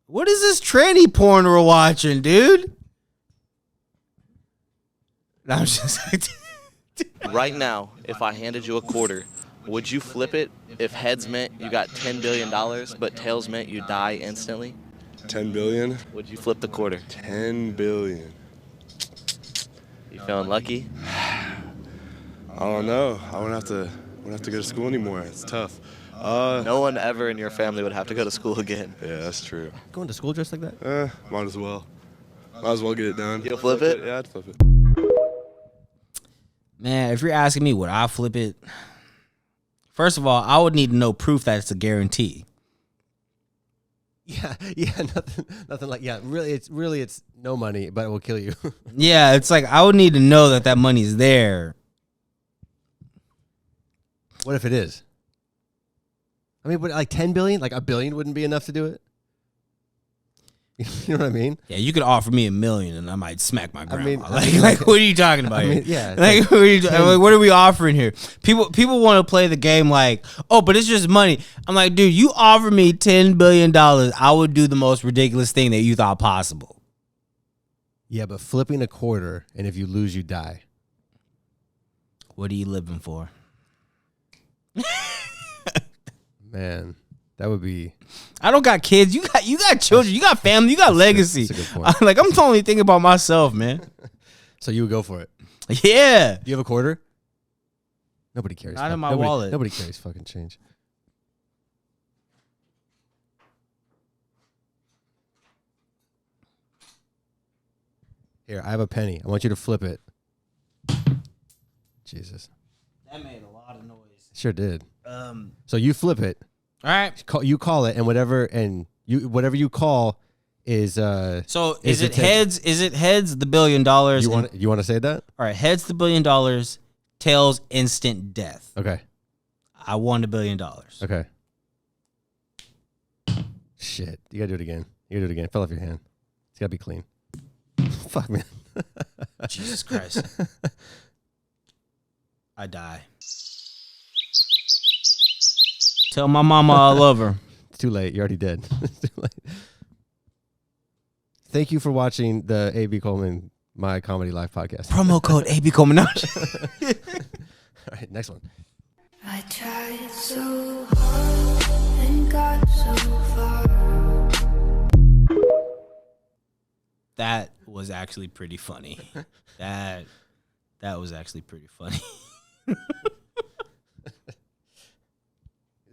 What is this tranny porn we're watching, dude? I'm just like, Right now, if I handed you a quarter, would you flip it if heads meant you got $10 billion, but tails meant you die instantly? 10 billion? Would you flip the quarter? 10 billion. You feeling lucky? I don't know. I wouldn't have to go to school anymore. It's tough. No one ever in your family would have to go to school again. Yeah, that's true. Going to school dressed like that? Might as well. Might as well get it done. You'll flip it? Yeah, I'd flip it. man, if you're asking me would I flip it, first of all, I would need to know proof that it's a guarantee. Yeah, nothing like it's no money, but it will kill you. Yeah, it's like I would need to know that money's there. What if it is? I mean, but like 10 billion, like $1 billion wouldn't be enough to do it. You know what I mean? Yeah, you could offer me $1 million and I might smack my grandma. I mean, like what are you talking about here? Yeah. Like, what are we offering here? People want to play the game like, oh, but it's just money. I'm like, dude, you offer me $10 billion, I would do the most ridiculous thing that you thought possible. Yeah, but flipping a quarter, and if you lose, you die. What are you living for? Man, that would be. I don't got kids. You got children. You got family. You got legacy. That's a good point. Like I'm only thinking about myself, man. So you would go for it? Yeah. Do you have a quarter? Nobody carries. Not in my wallet. Nobody carries fucking change. Here, I have a penny. I want you to flip it. Jesus. That made a lot of noise. Sure did. So you flip it. All right. You call it, and whatever you call is. So is it heads? Is it heads? The $1 billion. You want to say that? All right. Heads the $1 billion. Tails instant death. Okay. I won $1 billion. Okay. Shit. You gotta do it again. Fell off your hand. It's gotta be clean. Fuck, man. Jesus Christ. I die. Tell my mama I love her. It's too late. You're already dead. It's too late. Thank you for watching the A.B. Coleman My Comedy Live podcast. Promo code AB Coleman. All right, next one. I tried so hard and got so far. That was actually pretty funny. That was actually pretty funny.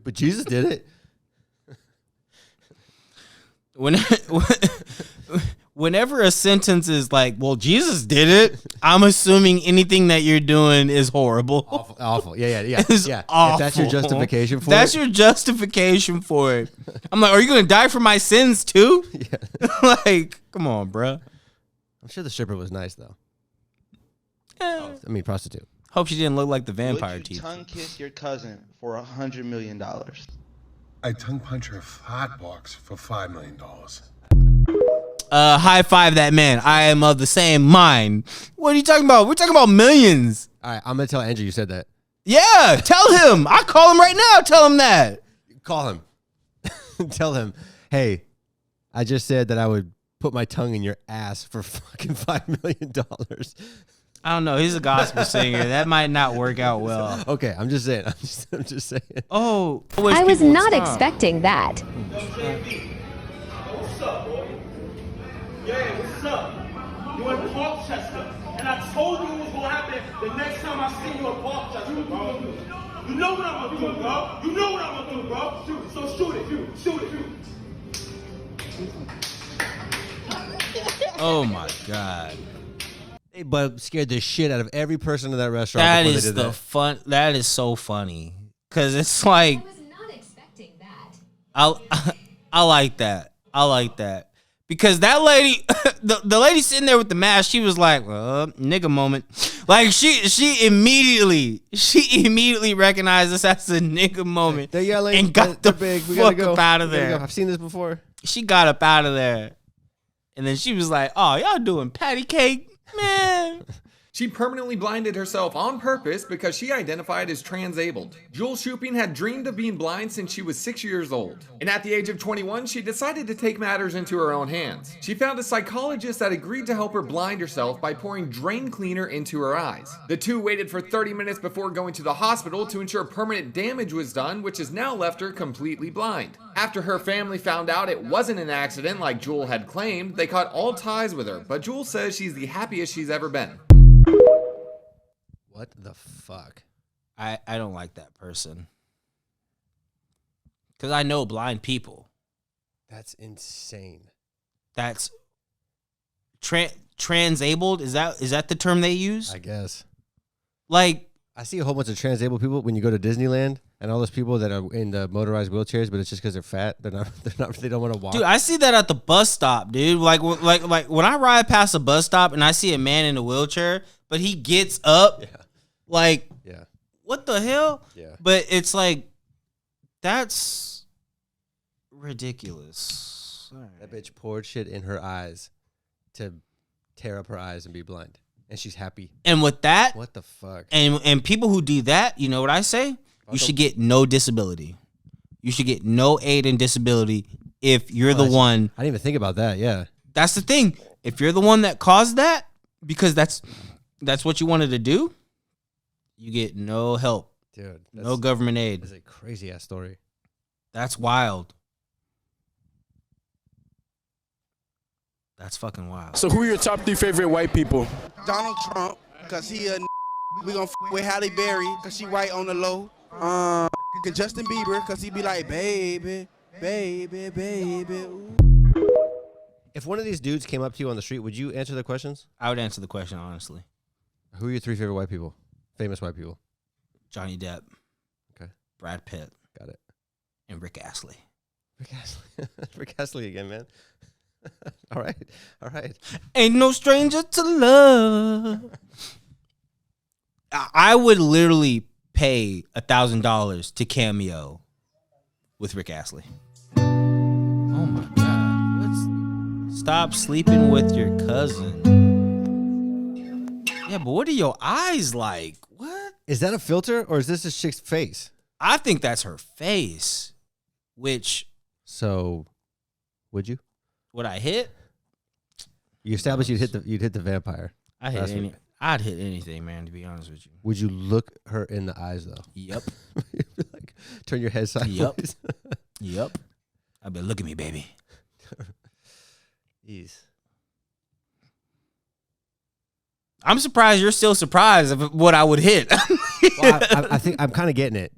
But Jesus did it. Whenever a sentence is like, well, Jesus did it, I'm assuming anything that you're doing is horrible. Awful. Yeah. It's awful. If that's your justification for That's your justification for it. I'm like, are you going to die for my sins too? Yeah. Like, come on, bruh. I'm sure the stripper was nice, though. Yeah. I mean, prostitute. Hope she didn't look like the vampire Would you teeth. tongue kiss your cousin for $100 million? I tongue punch her hot box for $5 million. High five that man. I am of the same mind. What are you talking about? We're talking about millions. All right, I'm going to tell Andrew you said that. Yeah, tell him. I call him right now. Tell him that. Call him. Tell him, hey, I just said that I would put my tongue in your ass for fucking $5 million. I don't know. He's a gospel singer. That might not work out well. Okay, I'm just saying. I'm just saying. Oh, I was not expecting that. What's up, boy? Yeah, what's up? You in Parkchester, and I told you what was gonna happen the next time I see you in Parkchester, bro. You know what I'm gonna do, bro. You know what I'm gonna do, bro. Shoot, so shoot it, shoot it. Oh my God. They but scared the shit out of every person in that restaurant. That before is they did the that. fun. That is so funny because it's like I was not expecting that. I like that. I like that because that lady, the lady sitting there with the mask, she was like, "Nigga moment." Like she immediately recognized this as a nigga moment. They're yelling and got the big. We fuck gotta go. up out of We gotta there. go. I've seen this before. She got up out of there, and then she was like, "Oh, y'all doing patty cake, man." She permanently blinded herself on purpose because she identified as transabled. Jewel Shuping had dreamed of being blind since she was 6 years old. And at the age of 21, she decided to take matters into her own hands. She found a psychologist that agreed to help her blind herself by pouring drain cleaner into her eyes. The two waited for 30 minutes before going to the hospital to ensure permanent damage was done, which has now left her completely blind. After her family found out it wasn't an accident like Jewel had claimed, they cut all ties with her, but Jewel says she's the happiest she's ever been. What the fuck? I don't like that person. Because I know blind people. That's insane. That's transabled. Is that the term they use? I guess. Like, I see a whole bunch of transabled people when you go to Disneyland, and all those people that are in the motorized wheelchairs, but it's just because they're fat. They don't want to walk. dude, I see that at the bus stop, dude. Like when I ride past a bus stop and I see a man in a wheelchair, but he gets up, yeah, what the hell? Yeah. But it's like, that's ridiculous. That bitch poured shit in her eyes to tear up her eyes and be blind, and she's happy. And with that, what the fuck? And people who do that, you know what I say? You should get no disability. You should get no aid in disability if you're the one. I didn't even think about that. Yeah, that's the thing. If you're the one that caused that, because that's what you wanted to do, you get no help, dude. No government aid. That's a crazy ass story. That's wild. That's fucking wild. So who are your top 3 favorite white people? Donald Trump, because he we gonna with Halle Berry, because she white on the low. Justin Bieber, because he be like, baby, baby, baby. Ooh. If one of these dudes came up to you on the street, would you answer the questions? I would answer the question, honestly. Who are your 3 favorite white people? Famous white people. Johnny Depp. Okay. Brad Pitt. Got it. And Rick Astley. Rick Astley. Rick Astley again, man. All right. Ain't no stranger to love. I would literally pay $1,000 to cameo with Rick Astley. Oh my God. Stop sleeping with your cousin. Yeah, but what are your eyes like? What? Is that a filter or is this a chick's face? I think that's her face. Which. So, would you? Would I hit? You established you'd hit the vampire. I'd hit anything, man, to be honest with you. Would you look her in the eyes though? Yep. Like, turn your head sideways. Yep. I'd be, look at me, baby. Jeez. I'm surprised you're still surprised of what I would hit. Well, I think I'm kind of getting it.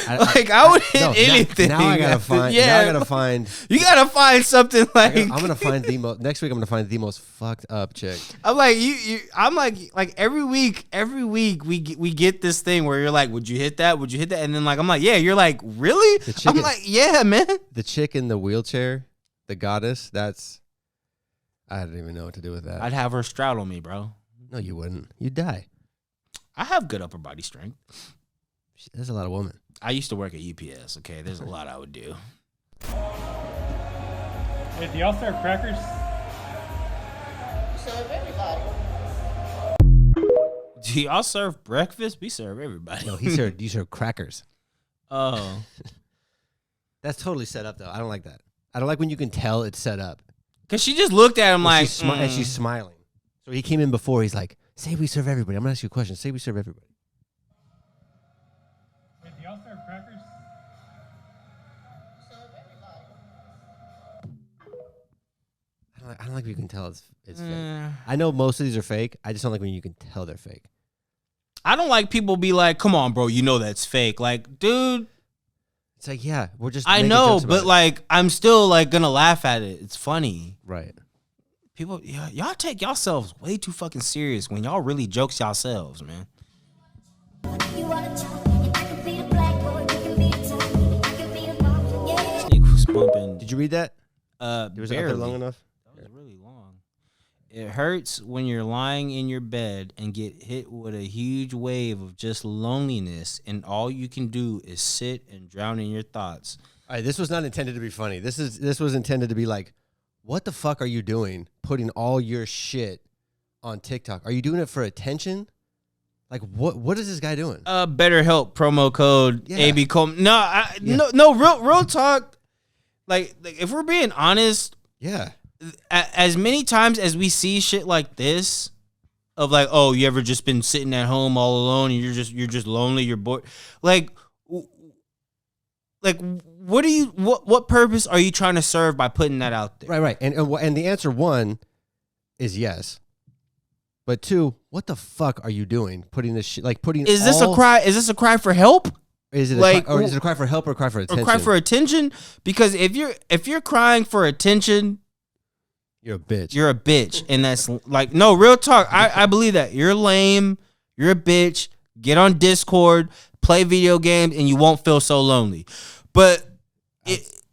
I would hit anything. Now I gotta find. Yeah, now I gotta find. You gotta find something like. I'm gonna find the most. Next week, I'm gonna find the most fucked up chick. I'm like you. I'm like every week we get this thing where you're like, would you hit that? Would you hit that? And then like I'm like, yeah. You're like, really? I'm like, yeah, man. The chick in the wheelchair, the goddess. I don't even know what to do with that. I'd have her straddle me, bro. No, you wouldn't. You'd die. I have good upper body strength. There's a lot of women. I used to work at UPS, okay? There's a lot I would do. Hey, do y'all serve crackers? We serve everybody. Do y'all serve breakfast? We serve everybody. No, you serve crackers. Oh. That's totally set up, though. I don't like that. I don't like when you can tell it's set up. Because she just looked at him and she's smiling. So he came in before. He's like, say we serve everybody. I'm going to ask you a question. Say we serve everybody. Hey, do y'all serve crackers? We serve everybody. I don't like when you can tell it's fake. I know most of these are fake. I just don't like when you can tell they're fake. I don't like people be like, come on, bro, you know that's fake. Like, dude. It's like, yeah, we're just I know, but like, I'm still like going to laugh at it. It's funny. Right. People, y'all take yourselves way too fucking serious when y'all really jokes yourselves, man. Did you read that? Was it long enough? That was really long. It hurts when you're lying in your bed and get hit with a huge wave of just loneliness, and all you can do is sit and drown in your thoughts. All right, this was not intended to be funny. This was intended to be like, what the fuck are you doing? Putting all your shit on TikTok? Are you doing it for attention? Like, what is this guy doing? BetterHelp promo code Yeah. abcolemancomedy. No, real talk. Like if we're being honest, Yeah. As many times as we see shit like this, of like, oh, you ever just been sitting at home all alone and you're just lonely, you're bored. Like what purpose are you trying to serve by putting that out there? Right. And the answer one is yes. But two, what the fuck are you doing? Putting this shit, like putting. Is this a cry? Is this a cry for help? Is it or is it a cry for help or a cry for attention? Or cry for attention? Because if you're crying for attention, you're a bitch. You're a bitch, and that's like no real talk. I believe that you're lame. You're a bitch. Get on Discord, play video games, and you won't feel so lonely. But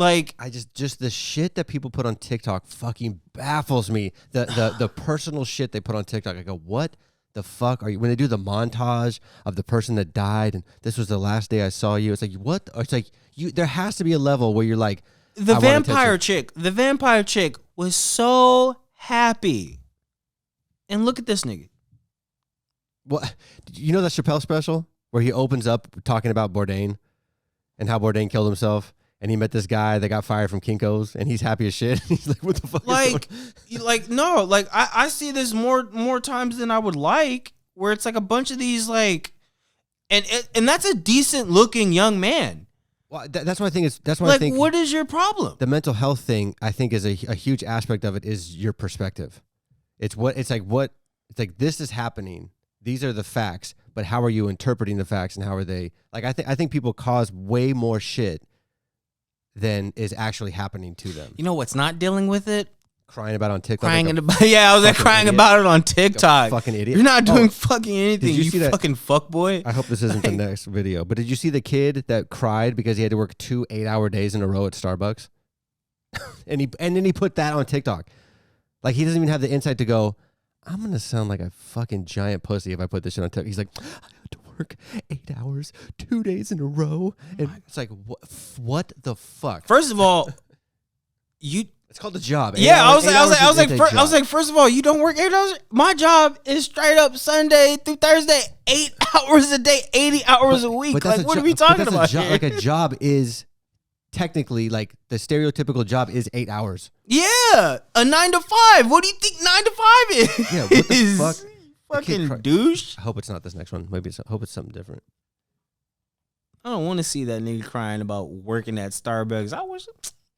I just the shit that people put on TikTok fucking baffles me. The personal shit they put on TikTok. I go, what the fuck are you? When they do the montage of the person that died and this was the last day I saw you, it's like what? It's like you. There has to be a level where you're like the vampire chick. The vampire chick was so happy, and look at this nigga. What? You know that Chappelle special where he opens up talking about Bourdain and how Bourdain killed himself? And he met this guy that got fired from Kinko's, and he's happy as shit. He's like, "What the fuck?" I see this more times than I would like, where it's like a bunch of these like, and that's a decent looking young man. Well, that's why I think it's that's why like, I think what is your problem? The mental health thing, I think, is a huge aspect of it. Is your perspective? It's like this is happening. These are the facts, but how are you interpreting the facts, and how are they? Like, I think people cause way more shit than is actually happening to them. You know what's not dealing with it? Crying about it on TikTok. Crying about it on TikTok. Fucking idiot. You're not doing fucking anything. You see that? Fucking fuckboy. I hope this isn't the next video. But did you see the kid that cried because he had to work 2 8-hour days in a row at Starbucks? and then he put that on TikTok. Like, he doesn't even have the insight to go, I'm gonna sound like a fucking giant pussy if I put this shit on TikTok. He's like, I had to work 8 hours, 2 days in a row, and it's like, what the fuck? First of all, it's called a job. Yeah, I was like, first of all, you don't work 8 hours. My job is straight up Sunday through Thursday, 8 hours a day, 80 hours a week. Like, what are we talking about here? Like, a job is technically, like, the stereotypical job is 8 hours. Yeah, a 9 to 5. What do you think 9 to 5 is? Yeah, what the fuck? Fucking douche. I hope it's not this next one. Maybe I hope it's something different. I don't want to see that nigga crying about working at Starbucks. I wish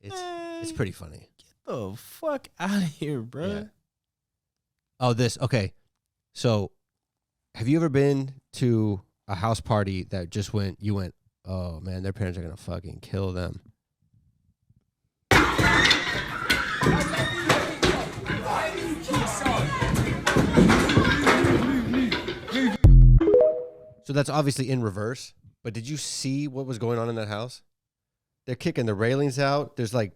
it's pretty funny. Get the fuck out of here, bro. Yeah. Oh, okay. So, have you ever been to a house party that just you went, oh man, their parents are gonna fucking kill them? So that's obviously in reverse. But did you see what was going on in that house? They're kicking the railings out. There's white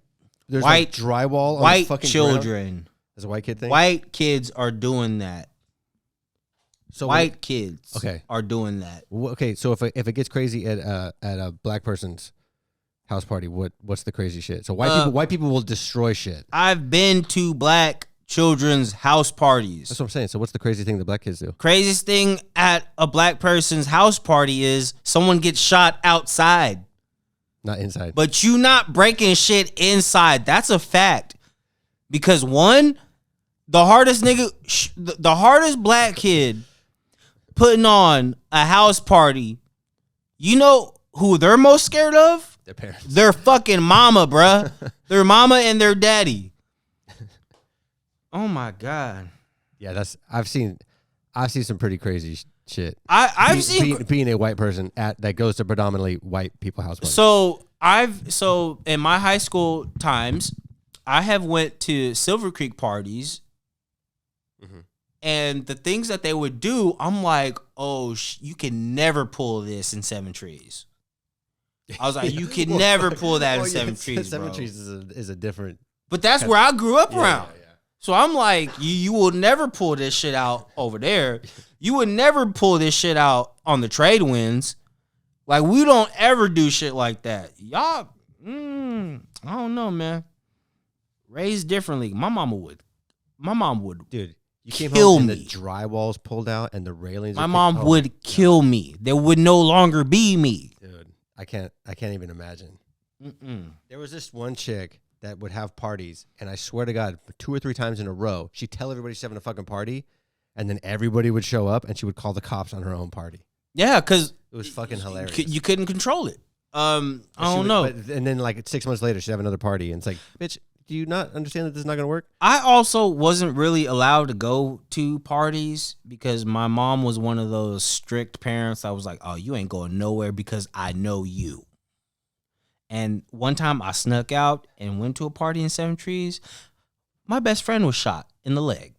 drywall on the fucking children. Ground. There's a white kid thing. White kids are doing that. So white kids are doing that. Okay, so if it gets crazy at a black person's house party, what's the crazy shit? So white people will destroy shit. I've been to black children's house parties. That's what I'm saying. So what's the crazy thing that black kids do? Craziest thing at a black person's house party is someone gets shot outside. Not inside. But you not breaking shit inside. That's a fact. Because one, the hardest black kid putting on a house party, you know who they're most scared of? Their parents. Their fucking mama, bruh. Their mama and their daddy. Oh my God. Yeah, I've seen some pretty crazy shit. I've seen being a white person that goes to predominantly white people house parties. So in my high school times, I have went to Silver Creek parties, and the things that they would do, I'm like, oh, you can never pull this in Seven Trees. I was like, you can never pull that in Seven Trees. Seven Trees is a different. But that's where I grew up around. Yeah. So I'm like, you will never pull this shit out over there. You would never pull this shit out on the trade winds. Like, we don't ever do shit like that. Y'all, I don't know, man. Raised differently. My mom would. Dude, You came kill home and me. the drywall's pulled out and the railings. My mom would kill me. There would no longer be me. Dude, I can't even imagine. There was this one chick that would have parties, and I swear to God, 2 or 3 times in a row, she'd tell everybody she's having a fucking party, and then everybody would show up, and she would call the cops on her own party. Yeah, because it was fucking hilarious. You couldn't control it. I don't know. And then like 6 months later, she'd have another party, and it's like, bitch, do you not understand that this is not going to work? I also wasn't really allowed to go to parties because my mom was one of those strict parents. I was like, oh, you ain't going nowhere because I know you. And one time I snuck out and went to a party in Seven Trees. My best friend was shot in the leg.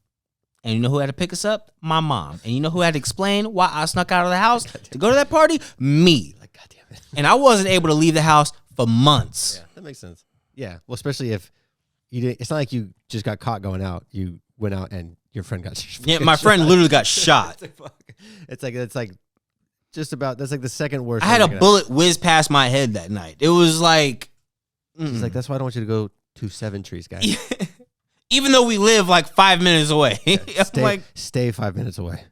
And you know who had to pick us up? My mom. And you know who had to explain why I snuck out of the house to go to that party? Me. Like, God damn it. And I wasn't able to leave the house for months. Yeah, that makes sense. Yeah, well, especially if you didn't. It's not like you just got caught going out. You went out and your friend got shot. Yeah, my friend literally got shot. It's like just about, that's like the second worst. I had a bullet whiz past my head that night. It was like, He's like, that's why I don't want you to go to Seven Trees, guys. Even though we live like 5 minutes away. Stay 5 minutes away.